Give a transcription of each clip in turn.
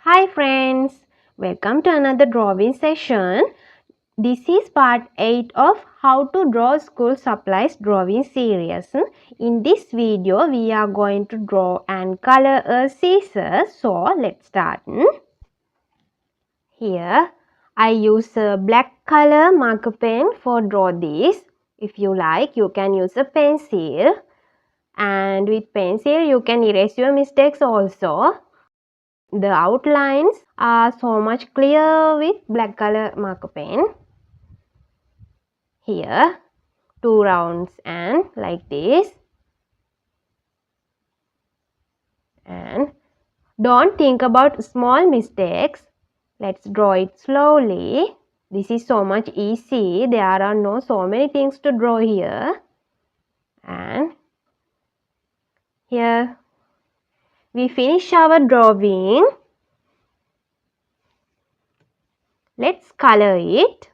Hi friends, welcome to another drawing session. This is part 8 of how to draw school supplies drawing series. In this video, we are going to draw and color a scissors. So let's start. Here, I use a black color marker pen for draw this. If you like, you can use a pencil. And with pencil, you can erase your mistakes also. The outlines are so much clear with black color marker pen. Here, 2 rounds and like this. And don't think about small mistakes. Let's draw it slowly. This is so much easy. There are no so many things to draw here. And here we finish our drawing. Let's color it.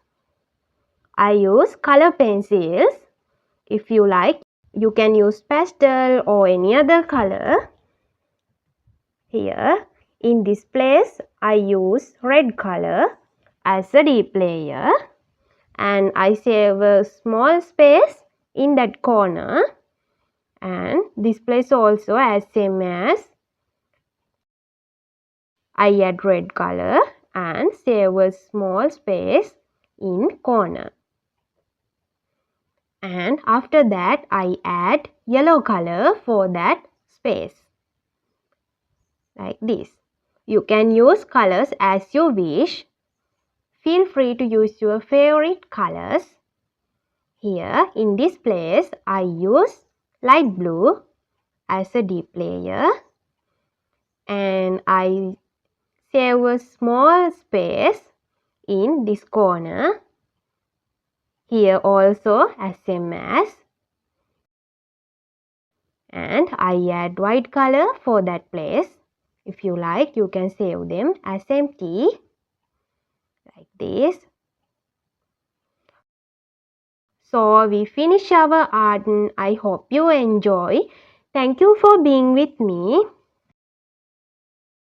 I use color pencils. If you like, you can use pastel or any other color. Here, in this place, I use red color as a deep layer. And I save a small space in that corner. And this place also as same as I add red color and save a small space in corner. And after that, I add yellow color for that space. Like this. You can use colors as you wish. Feel free to use your favorite colors. Here in this place, I use light blue as a deep layer. And I save a small space in this corner. Here also as same as. And I add white color for that place. If you like, you can save them as empty. Like this. So we finish our art and I hope you enjoy. Thank you for being with me.